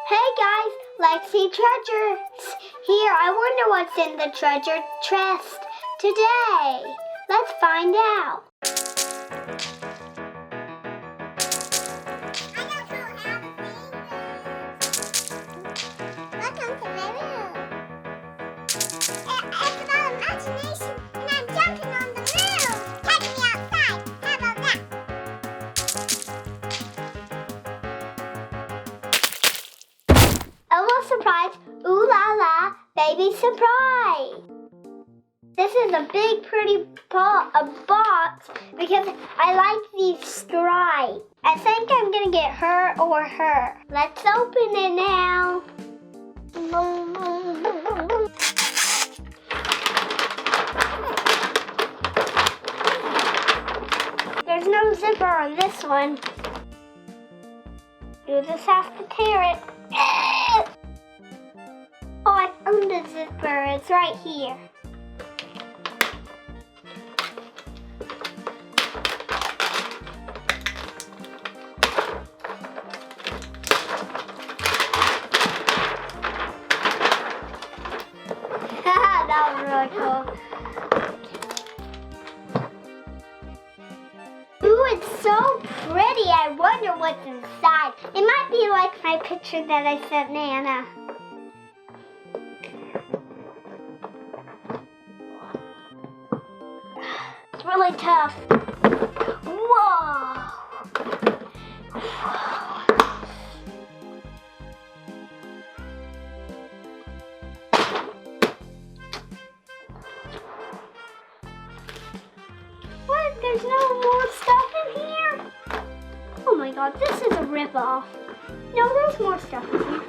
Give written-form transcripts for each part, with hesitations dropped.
Hey guys, Lexi Treasures here. I wonder what's in the treasure chest today. Let's find out. Welcome to my room. It's about imagination, and I'm jumping on the moon. Catch me outside. How about that? L.O.L surprise, ooh la la, baby surprise. This is a big pretty box because I like these stripes. I think I'm gonna get her or her. Let's open it now. There's no zipper on this one. You just have to tear it. Oh, I found the zipper. It's right here. That was really cool. Ooh, it's so pretty. I wonder what's inside. It might be like my picture that I sent Nana. It's really tough. Whoa! What? There's no more stuff in here? Oh my god, this is a ripoff. No, there's more stuff in here.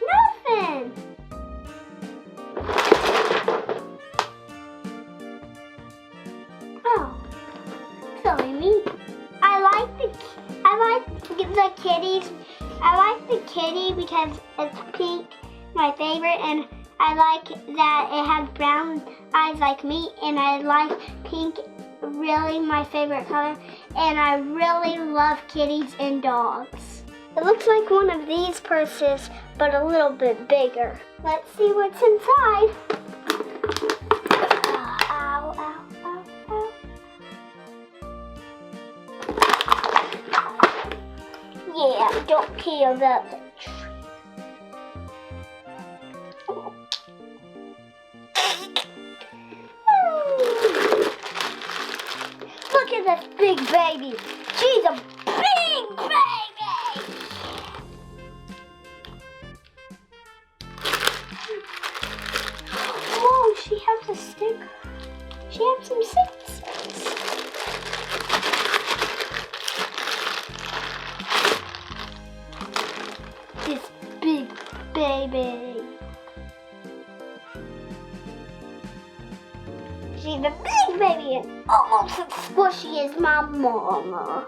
Nothing! Oh, silly me. I like the kitties. I like the kitty because it's pink, my favorite, and I like that it has brown eyes like me, and I like pink, really my favorite color, and I really love kitties and dogs. It looks like one of these purses, but a little bit bigger. Let's see what's inside. Ow, ow, ow, ow. Yeah, don't peel the tree. Look at this big baby. She's a big baby. Whoa, she has a sticker. She has some scissors. This big baby. She's a big baby and almost as squishy as my mama.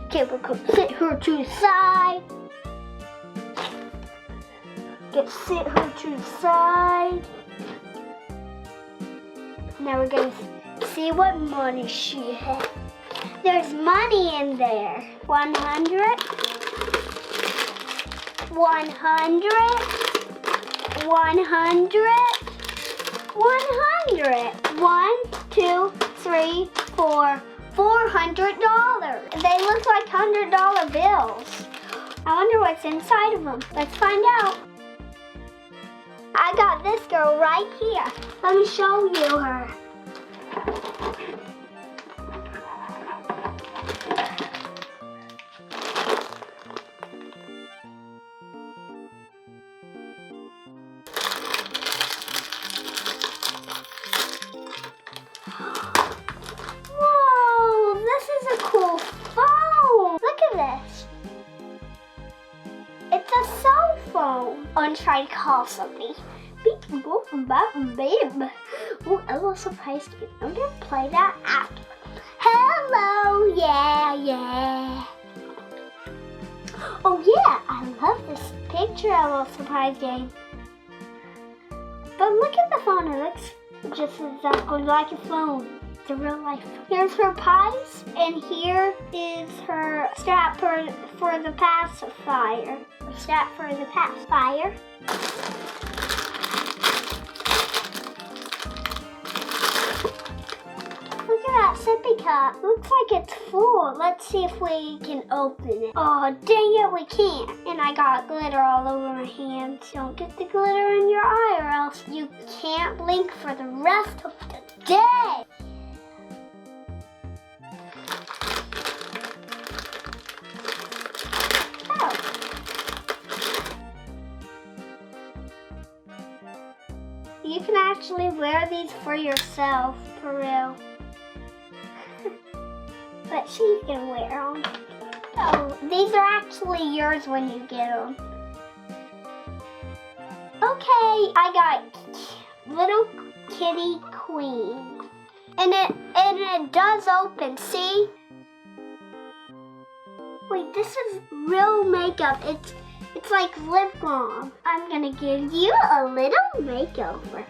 Okay, we're gonna sit her to the side. Sit her to the side. Now we're gonna see what money she has. There's money in there. 100, 100, 100, 100. 1, 2, 3, 4, $400. They look like $100 bills. I wonder what's inside of them. Let's find out. I got this girl right here. Let me show you her. Whoa, this is a cool phone. Look at this. It's a cell phone. I'm trying to call somebody. Beep, boop, bop, babe. Ooh, L.O.L surprise game. I'm gonna play that after. Hello, yeah. Oh yeah, I love this picture L.O.L surprise game. But look at the phone. It looks just exactly like a phone. It's a real life. Here's her pies, and here is her strap for the pacifier. Strap for the pacifier. Look at that sippy cup. Looks like it's full. Let's see if we can open it. Oh, dang it, we can't. And I got glitter all over my hands. Don't get the glitter in your eye or else you can't blink for the rest of the day. Oh. You can actually wear these for yourself, for real. But she's gonna wear them. Oh, these are actually yours when you get them. Okay, I got Little Kitty Queen. And it does open, see? Wait, this is real makeup. It's like lip balm. I'm gonna give you a little makeover.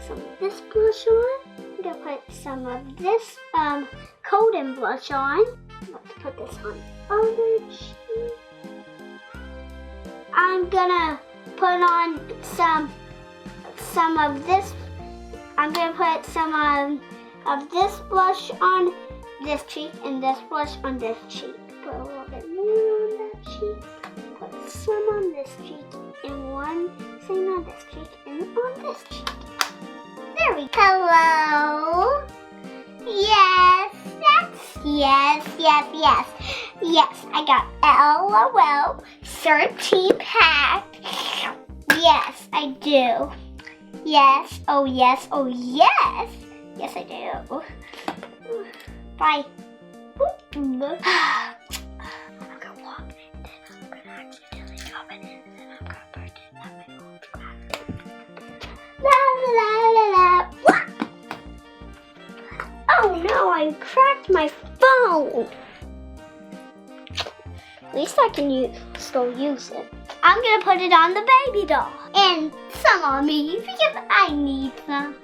Some of this blush on. I'm gonna put some of this coat and blush on. Let's put this on other cheek. I'm gonna put on some of this. I'm gonna put some of this blush on this cheek and this blush on this cheek. Put a little bit more on that cheek. Put some on this cheek and one thing on this cheek and on this cheek. There we go. Hello. Yes, yes. I got L.O.L 13 pack. Yes, I do. Yes. Oh yes. Yes, I do. Bye. I'm gonna walk, and then I'm gonna accidentally drop it, and then I'm gonna burn it at my old craft. La la la la. What? Oh no, I cracked my phone. At least I can still use it. I'm gonna put it on the baby doll, and some on me because I need some.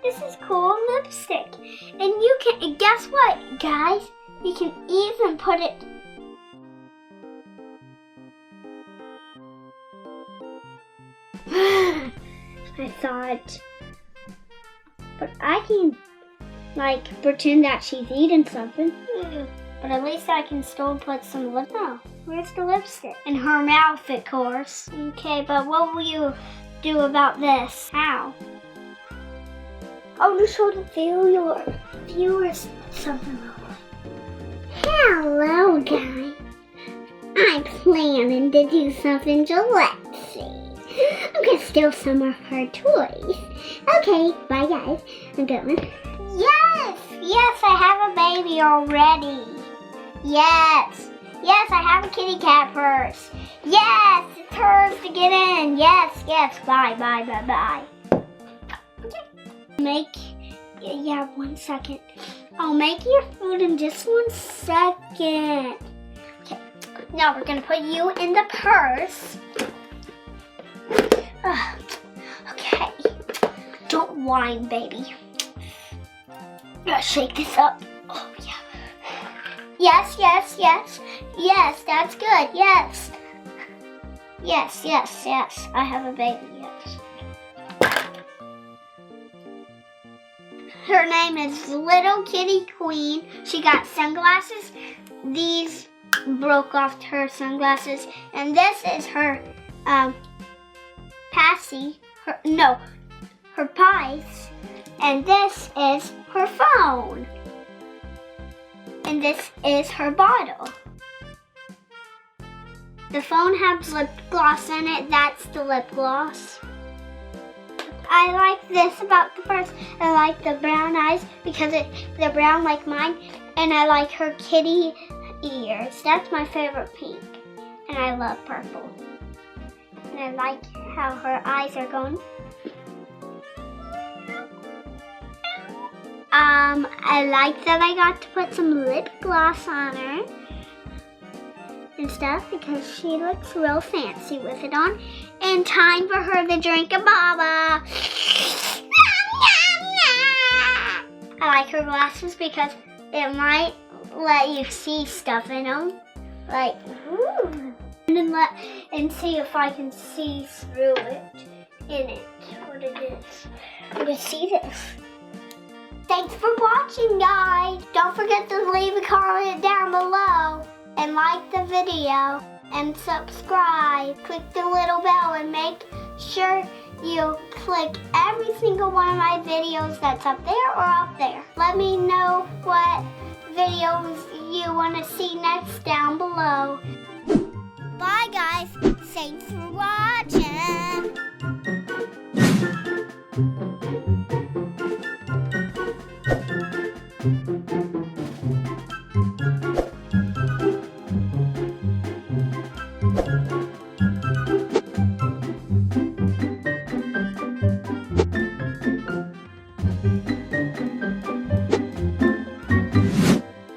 This is cool lipstick. And you can, guess what, guys? You can even put it. I thought. But I can, like, pretend that she's eating something. But at least I can still put some lip. Oh, where's the lipstick? In her mouth, of course. Okay, but what will you do about this? How? Oh, just show the viewers something real quick. Hello, guys. I'm planning to do something to Lexi. I'm gonna steal some of her toys. Okay, bye, guys. I'm going. Yes, I have a baby already. Yes, I have a kitty cat purse. Yes, it's hers to get in. Yes, bye. Yeah, 1 second. I'll make your food in just 1 second. Okay, now we're gonna put you in the purse. Okay, don't whine, baby. Gotta shake this up. Oh, yeah. Yes, that's good, yes. Yes, I have a baby, yes. Her name is Little Kitty Queen. She got sunglasses. These broke off her sunglasses. And this is her her pies. And this is her phone. And this is her bottle. The phone has lip gloss in it. That's the lip gloss. I like this about the purse. I like the brown eyes because they're brown like mine. And I like her kitty ears. That's my favorite pink. And I love purple. And I like how her eyes are going. I like that I got to put some lip gloss on her. and stuff because she looks real fancy with it on. And time for her to drink a baba. I like her glasses because it might let you see stuff in them. Like, ooh. And see if I can see through it, in it, what it is. I'm gonna see this. Thanks for watching, guys. Don't forget to leave a comment down below and like the video and subscribe. Click the little bell and make sure you click every single one of my videos that's up there or up there. Let me know what videos you want to see next down below. Bye, guys. Thanks for watching.